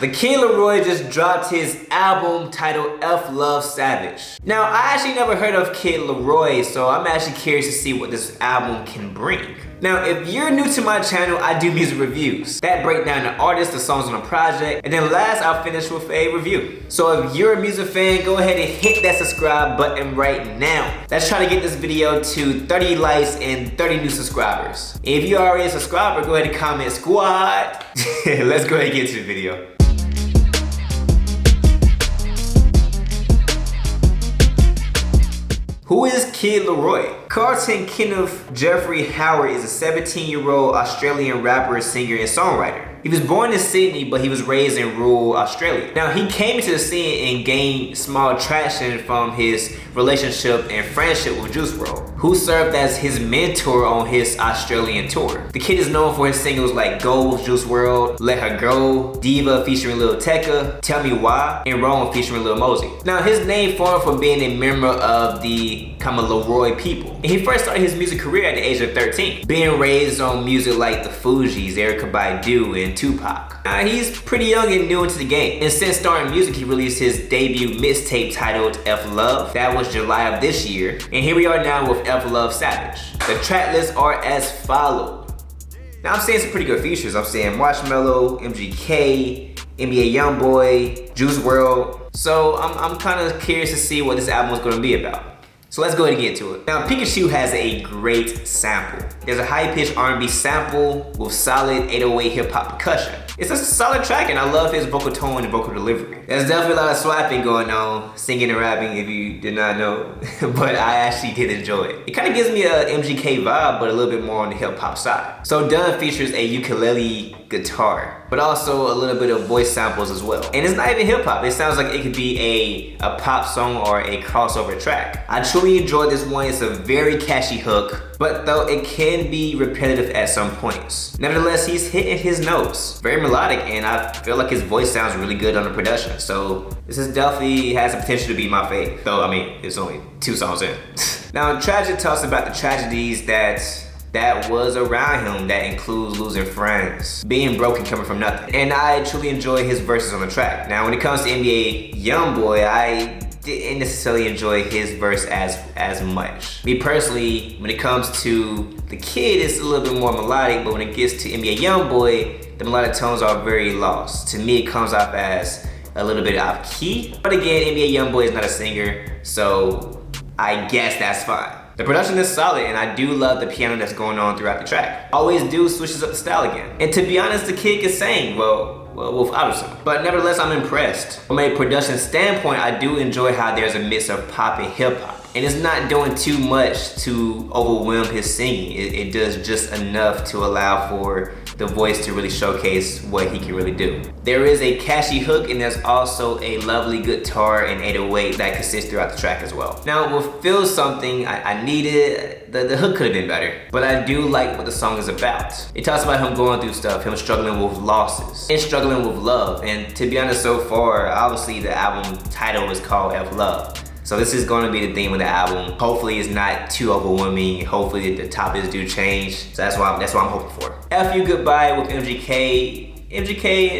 The Kid LAROI just dropped his album titled F Love Savage. Now, I actually never heard of Kid LAROI, so I'm actually curious to see what this album can bring. Now, if you're new to my channel, I do music reviews that break down the artist, the songs on a project, and then last I'll finish with a review. So if you're a music fan, go ahead and hit that subscribe button right now. Let's try to get this video to 30 likes and 30 new subscribers. If you're already a subscriber, go ahead and comment squad. Let's go ahead and get to the video. Who is Kid LAROI? Carlton Kenneth Jeffrey Howard is a 17-year-old Australian rapper, singer, and songwriter. He was born in Sydney, but he was raised in rural Australia. Now, he came into the scene and gained small traction from his relationship and friendship with Juice WRLD, who served as his mentor on his Australian tour. The kid is known for his singles like Go with Juice WRLD, Let Her Go, Diva featuring Lil Tecca, Tell Me Why, and Wrong featuring Lil Mosey. Now, his name formed from being a member of the LAROI people. And he first started his music career at the age of 13, being raised on music like the Fugees, Erykah Badu, and Tupac. Now, he's pretty young and new into the game, and since starting music, he released his debut mixtape titled F Love. That was July of this year, and here we are now with F Love Savage. The track lists are as follows. Now, I'm seeing some pretty good features. I'm seeing Marshmello, MGK, NBA Youngboy, Juice WRLD. So I'm kind of curious to see what this album is going to be about. So let's go ahead and get to it. Now, Pikachu has a great sample. There's a high-pitched R&B sample with solid 808 hip-hop percussion. It's a solid track, and I love his vocal tone and vocal delivery. There's definitely a lot of swapping going on, singing and rapping if you did not know, but I actually did enjoy it. It kind of gives me a MGK vibe, but a little bit more on the hip-hop side. So Done features a ukulele guitar, but also a little bit of voice samples as well. And it's not even hip-hop. It sounds like it could be a pop song or a crossover track. I truly enjoyed this one. It's a very catchy hook, but though it can be repetitive at some points. Nevertheless, he's hitting his notes. Very melodic, and I feel like his voice sounds really good on the production. So this is definitely has the potential to be my fave. Though, I mean, it's only 2 songs in. Now, Tragic talks about the tragedies that was around him, that includes losing friends, being broke and coming from nothing. And I truly enjoy his verses on the track. Now, when it comes to NBA Youngboy, I didn't necessarily enjoy his verse as much. Me personally, when it comes to the kid, it's a little bit more melodic, but when it gets to NBA Youngboy, the melodic tones are very lost. To me, it comes off as a little bit off key. But again, NBA Youngboy is not a singer, so I guess that's fine. The production is solid, and I do love the piano that's going on throughout the track. Always do switches up the style again. And to be honest, the kid can sing, well, without him. But nevertheless, I'm impressed. From a production standpoint, I do enjoy how there's a mix of pop and hip hop. And it's not doing too much to overwhelm his singing. It does just enough to allow for the voice to really showcase what he can really do. There is a catchy hook, and there's also a lovely guitar and 808 that consists throughout the track as well. Now, with Feel Something, I needed, the hook could have been better, but I do like what the song is about. It talks about him going through stuff, him struggling with losses, and struggling with love. And to be honest, so far, obviously the album title is called F Love. So this is going to be the theme of the album. Hopefully it's not too overwhelming. Hopefully the topics do change. So that's what I'm hoping for. F You Goodbye with MGK. MGK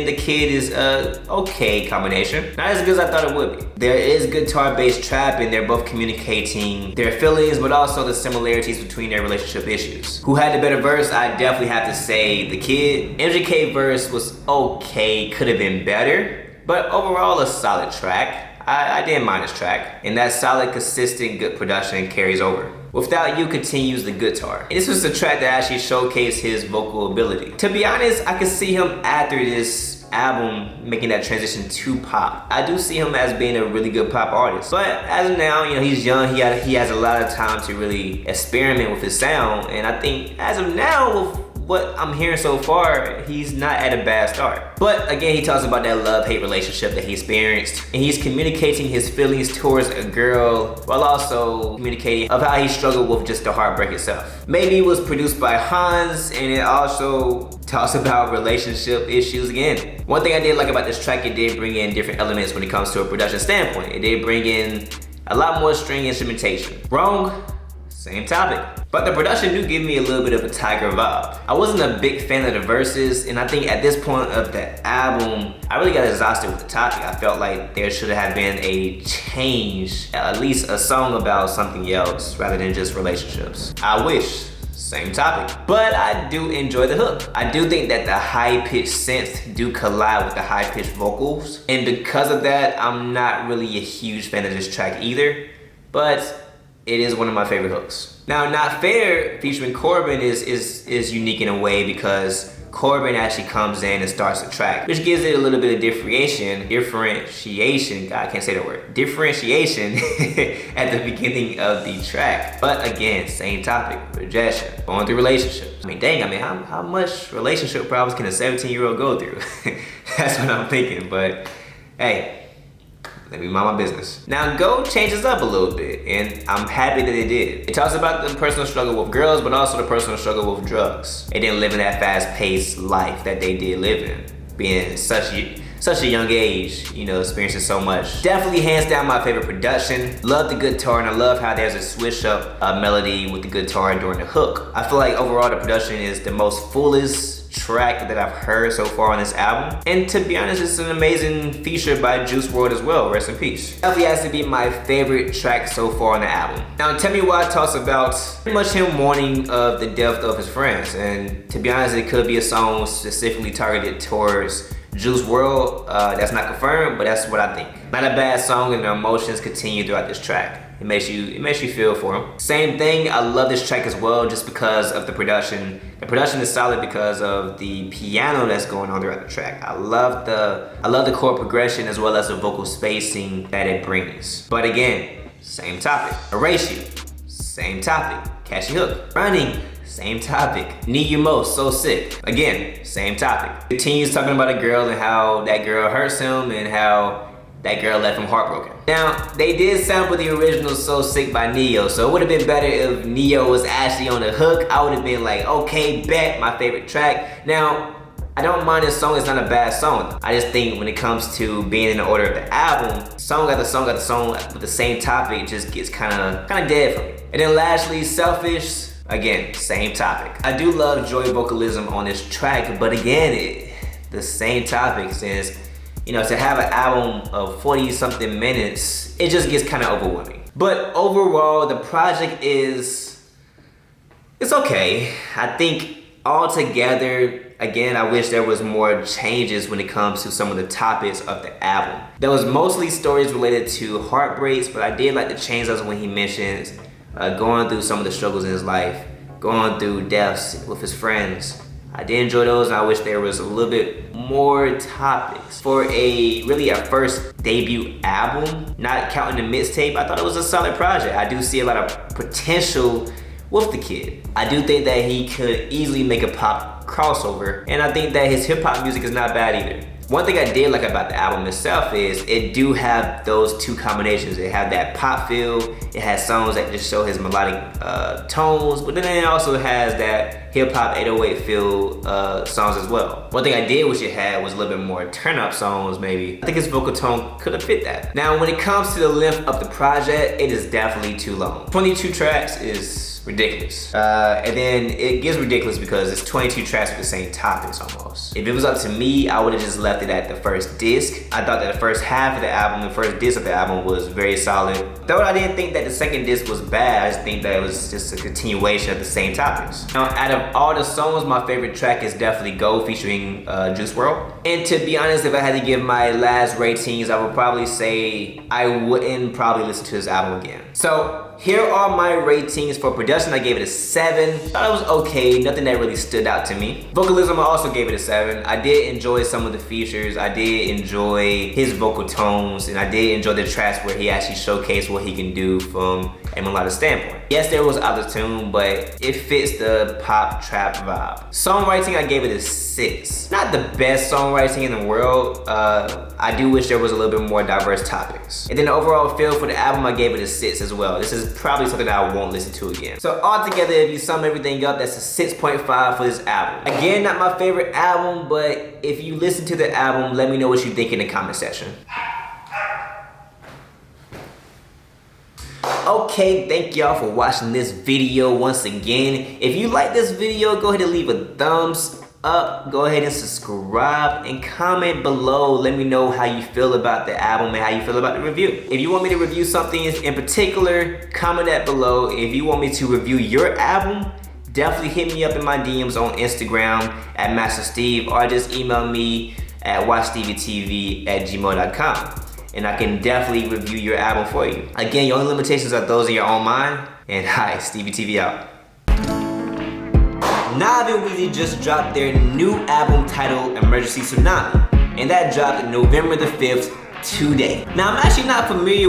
and the kid is a okay combination. Not as good as I thought it would be. There is guitar-based trap, and they're both communicating their feelings, but also the similarities between their relationship issues. Who had the better verse? I definitely have to say the kid. MGK verse was okay, could have been better, but overall a solid track. I didn't mind this track, and that solid, consistent, good production carries over. Without You continues the guitar. And this was the track that actually showcased his vocal ability. To be honest, I could see him after this album making that transition to pop. I do see him as being a really good pop artist. But as of now, you know, he's young, he has a lot of time to really experiment with his sound, and I think as of now, with what I'm hearing so far, he's not at a bad start. But again, he talks about that love-hate relationship that he experienced, and he's communicating his feelings towards a girl while also communicating of how he struggled with just the heartbreak itself. Maybe it was produced by Hans, and it also talks about relationship issues again. One thing I did like about this track, it did bring in different elements when it comes to a production standpoint. It did bring in a lot more string instrumentation. Wrong same topic. But the production do give me a little bit of a Tiger vibe. I wasn't a big fan of the verses, and I think at this point of the album, I really got exhausted with the topic. I felt like there should have been a change, at least a song about something else rather than just relationships. I wish. Same topic. But I do enjoy the hook. I do think that the high-pitched synths do collide with the high-pitched vocals. And because of that, I'm not really a huge fan of this track either. But it is one of my favorite hooks. Now, Not Fair featuring Corbin is unique in a way because Corbin actually comes in and starts the track, which gives it a little bit of differentiation, God, I can't say that word, differentiation at the beginning of the track. But again, same topic, rejection, going through relationships. I mean, how much relationship problems can a 17-year-old go through? That's what I'm thinking, but hey, let me mind my business. Now, Go changes up a little bit, and I'm happy that it did. It talks about the personal struggle with girls, but also the personal struggle with drugs. They didn't live in that fast-paced life that they did live in, being such a young age, you know, experiencing so much. Definitely hands down my favorite production. Love the guitar, and I love how there's a switch up melody with the guitar during the hook. I feel like overall the production is the most fullest track that I've heard so far on this album. And to be honest, it's an amazing feature by Juice WRLD as well, rest in peace. Definitely has to be my favorite track so far on the album. Now Tell Me Why talks about pretty much him mourning of the death of his friends. And to be honest, it could be a song specifically targeted towards Juice WRLD. That's not confirmed, but that's what I think. Not a bad song, and the emotions continue throughout this track. It makes you feel for him. Same thing, I love this track as well just because of the production. The production is solid because of the piano that's going on throughout the track. I love the chord progression as well as the vocal spacing that it brings. But again, same topic. Erase You, same topic. Catchy hook. Running, same topic. Need You Most, So Sick. Again, same topic. Continues talking about a girl and how that girl hurts him and how that girl left him heartbroken. Now, they did sample the original So Sick by Neo, so it would have been better if Neo was actually on the hook. I would have been like, okay, bet, my favorite track. Now, I don't mind this song, it's not a bad song. I just think when it comes to being in the order of the album, song after song after song with the same topic, it just gets kind of dead for me. And then lastly, Selfish, again, same topic. I do love Joy vocalism on this track, but again, the same topic since, you know, to have an album of 40 something minutes, it just gets kind of overwhelming. But overall, the project it's okay. I think altogether, again, I wish there was more changes when it comes to some of the topics of the album. There was mostly stories related to heartbreaks, but I did like the changes when he mentions going through some of the struggles in his life, going through deaths with his friends. I did enjoy those, and I wish there was a little bit more topics. For a first debut album, not counting the mixtape, I thought it was a solid project. I do see a lot of potential with the kid. I do think that he could easily make a pop crossover, and I think that his hip hop music is not bad either. One thing I did like about the album itself is it do have those two combinations. It had that pop feel, it has songs that just show his melodic tones, but then it also has that hip hop 808 feel songs as well. One thing I did wish it had was a little bit more turn up songs maybe. I think his vocal tone could have fit that. Now when it comes to the length of the project, it is definitely too long. 22 tracks is ridiculous. And then it gets ridiculous because it's 22 tracks with the same topics almost. If it was up to me, I would have just left it at the first disc. I thought that the first half of the album, the first disc of the album was very solid. Though I didn't think that the second disc was bad, I just think that it was just a continuation of the same topics. Now, out of all the songs, my favorite track is definitely Go featuring Juice WRLD. And to be honest, if I had to give my last ratings, I would probably say I wouldn't probably listen to this album again. So, here are my ratings for production. I gave it a 7. Thought it was okay, nothing that really stood out to me. Vocalism, I also gave it a 7. I did enjoy some of the features. I did enjoy his vocal tones, and I did enjoy the tracks where he actually showcased what he can do from a melodic standpoint. Yes, there was auto-tune, but it fits the pop trap vibe. Songwriting, I gave it a 6. Not the best songwriting in the world. I do wish there was a little bit more diverse topics. And then the overall feel for the album, I gave it a 6 as well. This is probably something that I won't listen to again. So altogether, if you sum everything up, that's a 6.5 for this album. Again, not my favorite album, but if you listen to the album, let me know what you think in the comment section. Okay, thank y'all for watching this video once again. If you like this video, go ahead and leave a thumbs up. Go ahead and subscribe and comment below. Let me know how you feel about the album and how you feel about the review. If you want me to review something in particular, comment that below. If you want me to review your album, definitely hit me up in my DMs on Instagram at Master Steve, or just email me at watchstevie.tv@gmail.com. And I can definitely review your album for you. Again, your only limitations are those in your own mind. And hi, Stevie TV out. Nav and Weezy just dropped their new album titled Emergency Tsunami. And that dropped November the 5th today. Now, I'm actually not familiar